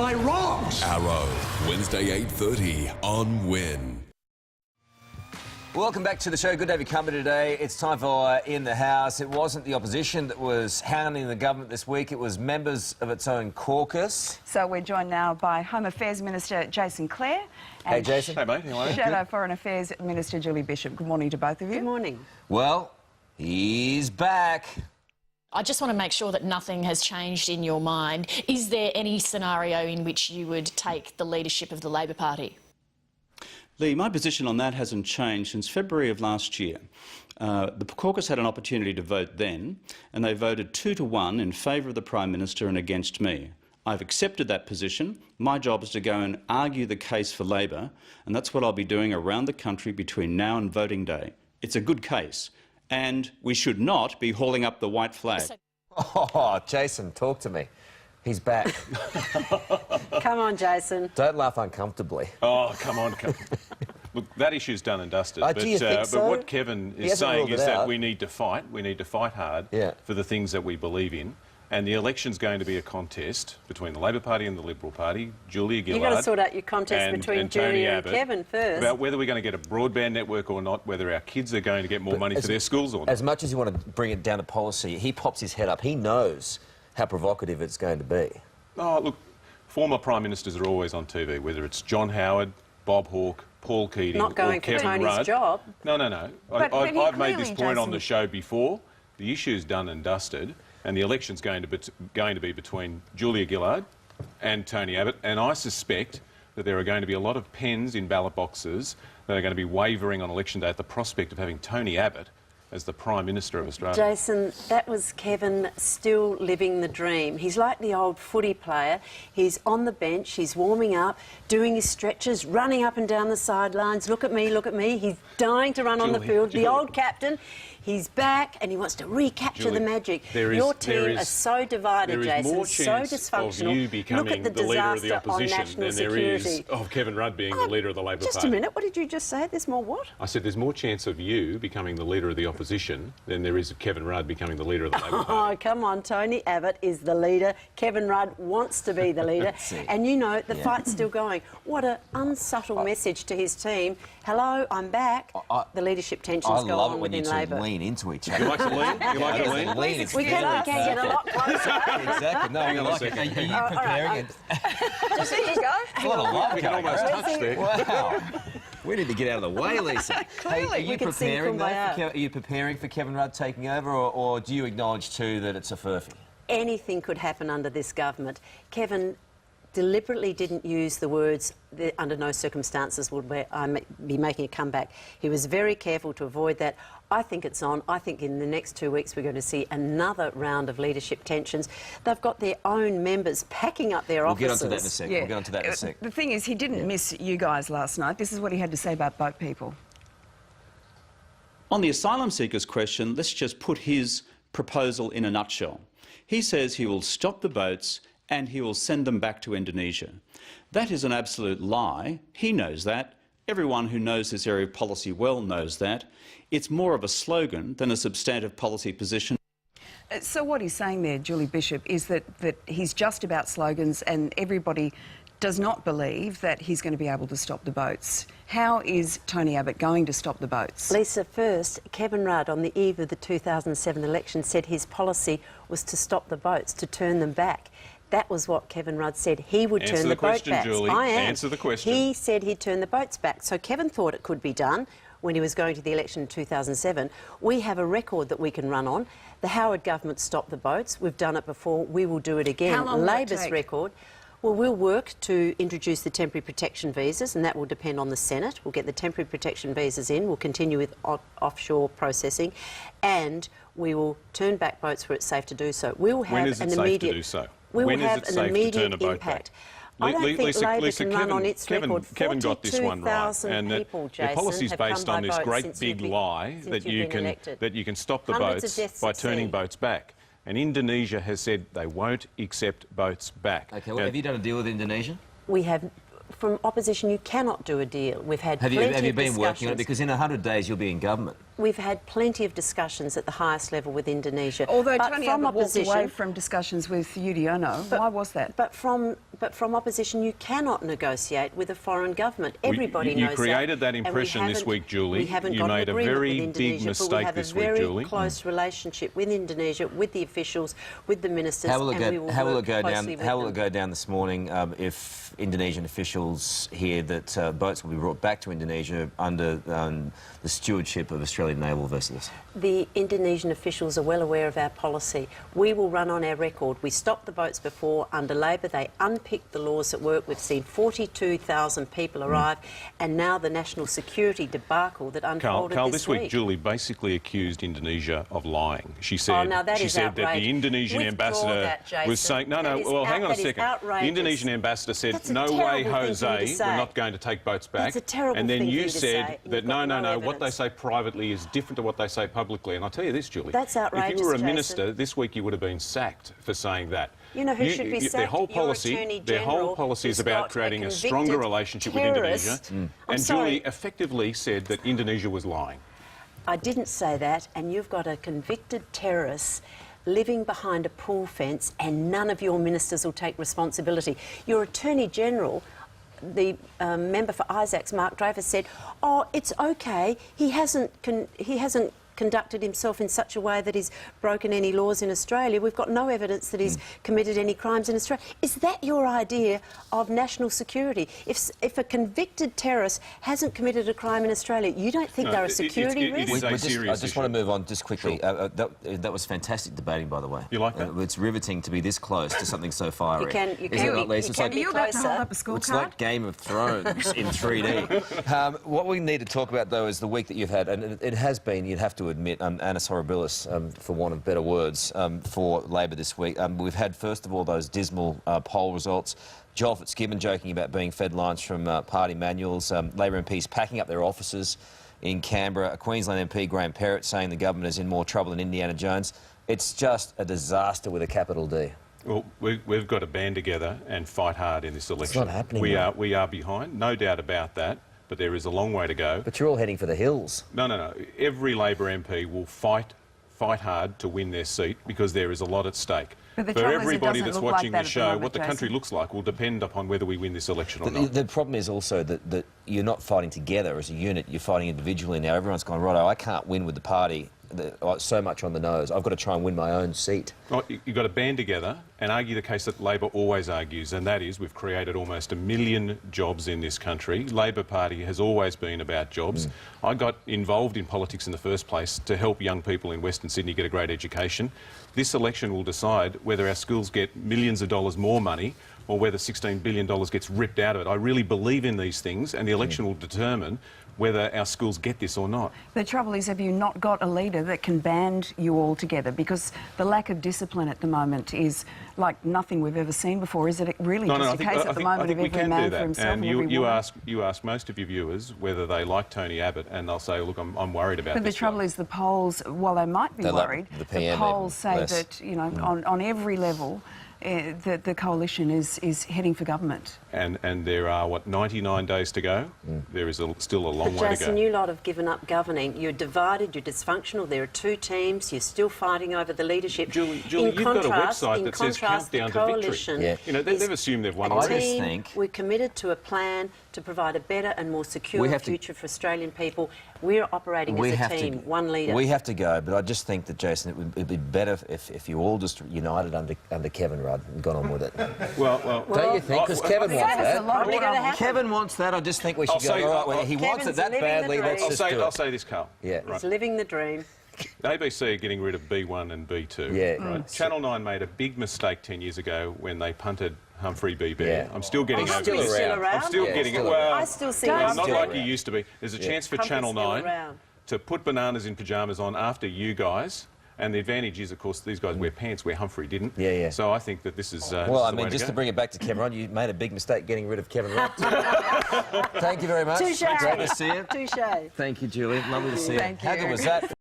my wrongs. Arrow, Wednesday 8:30 on Win. Welcome back to the show. Good to have you company today. It's time for In the House. It wasn't the opposition that was hounding the government this week. It was members of its own caucus. So we're joined now by Home Affairs Minister Jason Clare. And Hey, Jason. Hey, mate. How are you? Shadow Foreign Affairs Minister Julie Bishop. Good morning to both of you. Good morning. Well, he's back. I just want to make sure that nothing has changed in your mind. Is there any scenario in which you would take the leadership of the Labor Party? Lee, my position on that hasn't changed since February of last year. The caucus had an opportunity to vote then, and they voted 2-1 in favour of the Prime Minister and against me. I've accepted that position. My job is to go and argue the case for Labor, and that's what I'll be doing around the country between now and voting day. It's a good case, and we should not be hauling up the white flag. Oh, Jason, talk to me. He's back. Come on, Jason. Don't laugh uncomfortably. Oh, come on. Look, that issue's done and dusted. Do you think so? But what Kevin is saying is that we need to fight. We need to fight hard for the things that we believe in. And the election's going to be a contest between the Labor Party and the Liberal Party. Julia Gillard. You've got to sort out your contest between Tony Julia and Abbott Kevin first. About whether we're going to get a broadband network or not, whether our kids are going to get more money for their schools or not. As much as you want to bring it down to policy, he pops his head up. He knows how provocative it's going to be. Oh, look, former Prime Ministers are always on TV, whether it's John Howard, Bob Hawke, Paul Keating Not going or for Kevin Tony's Rudd. job. No. But I've made this point on Jason, the show before. The issue's done and dusted, and the election's going to be between Julia Gillard and Tony Abbott, and I suspect that there are going to be a lot of pens in ballot boxes that are going to be wavering on election day at the prospect of having Tony Abbott as the Prime Minister of Australia. Jason, that was Kevin still living the dream. He's like the old footy player. He's on the bench, he's warming up, doing his stretches, running up and down the sidelines. Look at me, look at me. He's dying to run on the field. The old captain, he's back and he wants to recapture the magic. Your team is so divided, Jason, so dysfunctional. Of you becoming the leader of the opposition than there is of Kevin Rudd being the leader of the Labor Party. Just a minute, what did you just say? There's more what? I said there's more chance of you becoming the leader of the opposition than there is of Kevin Rudd becoming the leader of the Labor Party. Oh, come on, Tony Abbott is the leader. Kevin Rudd wants to be the leader. And you know, the fight's still going. What an unsubtle message to his team. Hello, I'm back. The leadership tensions go on within Labor. I love it when you two lean into each other. You like to lean? You like to lean? We can get a lot closer. Exactly. No, you like it. Are you preparing it? Just there you go. A lot of love We can almost touch there. Wow. We need to get out of the way, Lisa. Clearly, are you we can sing preparing though? Kumbaya. Are you preparing for Kevin Rudd taking over, or do you acknowledge too that it's a furphy? Anything could happen under this government. Kevin deliberately didn't use the words under no circumstances would I be making a comeback. He was very careful to avoid that. I think it's on. I think in the next 2 weeks we're going to see another round of leadership tensions. They've got their own members packing up their offices. We'll get onto that in a second. We'll get onto that in a second. The thing is, he didn't miss you guys last night. This is what he had to say about boat people. On the asylum seekers question, let's just put his proposal in a nutshell. He says he will stop the boats and he will send them back to Indonesia. That is an absolute lie. He knows that. Everyone who knows this area of policy well knows that. It's more of a slogan than a substantive policy position. So what he's saying there, Julie Bishop, is that he's just about slogans and everybody does not believe that he's going to be able to stop the boats. How is Tony Abbott going to stop the boats? Lisa, first, Kevin Rudd, on the eve of the 2007 election, said his policy was to stop the boats, to turn them back. That was what Kevin Rudd said. He would turn the boat back. Julie. I am. Answer the question. He said he'd turn the boats back. So Kevin thought it could be done when he was going to the election in 2007. We have a record that we can run on. The Howard government stopped the boats. We've done it before. We will do it again. How long will it Labor's take? record. Well, we'll work to introduce the temporary protection visas, and that will depend on the Senate. We'll get the temporary protection visas in. We'll continue with offshore processing, and we will turn back boats where it's safe to do so. We will have When is it an safe immediate. to do so? We will When is have it an safe to immediate turn a boat impact. back? I don't think Labor can run on its record. Kevin got this one right, 42,000 and that people, their Jason, policy's have based come on by this boat great since big you've lie been that you can stop the Hundreds of boats deaths by at turning sea. boats back. And Indonesia has said they won't accept boats back. Okay, well, have you done a deal with Indonesia? We have. From opposition, you cannot do a deal. We've had Have plenty you of been working on it? discussions. Because in 100 days you'll be in government. We've had plenty of discussions at the highest level with Indonesia. Although but Tony from Abbott walked opposition, away from discussions with Yudhoyono, why was that? But from opposition, you cannot negotiate with a foreign government. Everybody knows that. You created that and we impression this haven't- week, Julie. We haven't You got an made a agreement very with big Indonesia, mistake but we have this a week, very Julie. close relationship with Indonesia, with the officials, with the ministers. How will and we will it work go down? closely with How will them. it go down this morning if Indonesian officials hear that boats will be brought back to Indonesia under the stewardship of Australian naval vessels? The Indonesian officials are well aware of our policy. We will run on our record. We stopped the boats before under Labor. They unpicked the laws at work. We've seen 42,000 people arrive, and now the national security debacle that unfolded Carl, this week, Julie basically accused Indonesia of lying. She said, Oh, now that she is said that outrageous. the Indonesian Withdraw ambassador that, Jason. was saying, That is hang on a that is second. The outrageous. Indonesian ambassador said, That's a no way, terrible thing for you Jose, to we're say. not going to take boats back. That's a terrible and then thing for you you to say. said You've that got no, no what they evidence. say privately is different to what they say publicly. And I'll tell you this, Julie. That's outrageous, If you were a Jason. minister, this week you would have been sacked for saying that. You know who should be sacked? Their whole Your policy, Attorney their whole General, policy is who's about got a creating a convicted stronger relationship with Indonesia. terrorist. And sorry. Julie effectively said that Indonesia was lying. I didn't say that, and you've got a convicted terrorist living behind a pool fence, and none of your ministers will take responsibility. Your Attorney General, the member for Isaacs, Mark Dreyfus, said, "Oh, it's okay. He hasn't conducted himself in such a way that he's broken any laws in Australia. We've got no evidence that he's committed any crimes in Australia." Is that your idea of national security? If a convicted terrorist hasn't committed a crime in Australia, you don't think they're a security it risk? is a I serious just issue. want to move on just quickly. Sure. That was fantastic debating, by the way. You like that? It's riveting to be this close to something so fiery. You can Isn't it not, Lisa? you It's can like, be Are you about to closer. hold up a scorecard? it's like Game of Thrones in 3D. What we need to talk about, though, is the week that you've had, and it has been, you'd have to admit, annus horribilis, for want of better words, for Labor this week. We've had, first of all, those dismal poll results. Joel Fitzgibbon joking about being fed lines from party manuals. Labor MPs packing up their offices in Canberra. A Queensland MP, Graham Perrott, saying the government is in more trouble than Indiana Jones. It's just a disaster with a capital D. Well, we've got to band together and fight hard in this election. not happening, We mate. are behind, no doubt about that, but there is a long way to go. But you're all heading for the hills. No. Every Labor MP will fight hard to win their seat because there is a lot at stake. But the For trouble is it everybody doesn't that's look like watching that the at the show, moment, what the country Jason. looks like will depend upon whether we win this election or not. The problem is also that you're not fighting together as a unit, you're fighting individually now. Everyone's gone, righto, I can't win with the party. So much on the nose. I've got to try and win my own seat. Well, you've got to band together and argue the case that Labor always argues, and that is we've created almost 1 million jobs in this country. Labor Party has always been about jobs. I got involved in politics in the first place to help young people in Western Sydney get a great education. This election will decide whether our schools get millions of dollars more money or whether $16 billion gets ripped out of it. I really believe in these things, and the election will determine whether our schools get this or not. The trouble is, have you not got a leader that can band you all together? Because the lack of discipline at the moment is like nothing we've ever seen before. Is it really just a case at the moment of every man for himself And and every you woman? ask most of your viewers whether they like Tony Abbott, and they'll say, look, I'm worried about But this the trouble bloke. is the polls, while they might be They like worried, the PM polls even say less. that, you know, on every level, the coalition is heading for government. And there are, 99 days to go? There is still a long But way to Jason, go. you lot have given up governing. You're divided, you're dysfunctional. There are two teams. You're still fighting over the leadership. Julie, In you've got a contrast- website in that says contrast, the countdown to victory. coalition Yeah. You know, is they've assumed they've won a I already. just team. think- We're committed to a plan to provide a better and more secure We have to- future for Australian people. We're operating as a team, one leader. We have to go, but I just think that, Jason, it'd be better if you all just united under Kevin Rudd and got on with it. Well, Don't you think? Because Kevin wants that's a lot that. of trouble. Kevin wants that. I just think we should I'll go. say- All right, well, he wants Kevin's it that living the badly. Let's dream. just do I'll it. say this, Carl. Yeah. He's living the dream. ABC are getting rid of B1 and B2. Yeah. Right? Channel 9 made a big mistake 10 years ago when they punted Humphrey B. Bear. Yeah. I'm still getting Oh, over still this. around. I'm still Yeah, getting still it. Well, I still see well, him not still like around. he used to be. There's a chance for Humphrey's Channel still 9 around. to put bananas in pyjamas on after you guys. And the advantage is, of course, these guys wear pants where Humphrey didn't. Yeah, yeah. So I think that this is. Well, I mean, just to bring it back to Kevin Rudd, you made a big mistake getting rid of Kevin Rudd. Thank you very much. Touche. Great to see you. Touche. Thank you, Julie. Lovely to see you. Thank How good you. was that?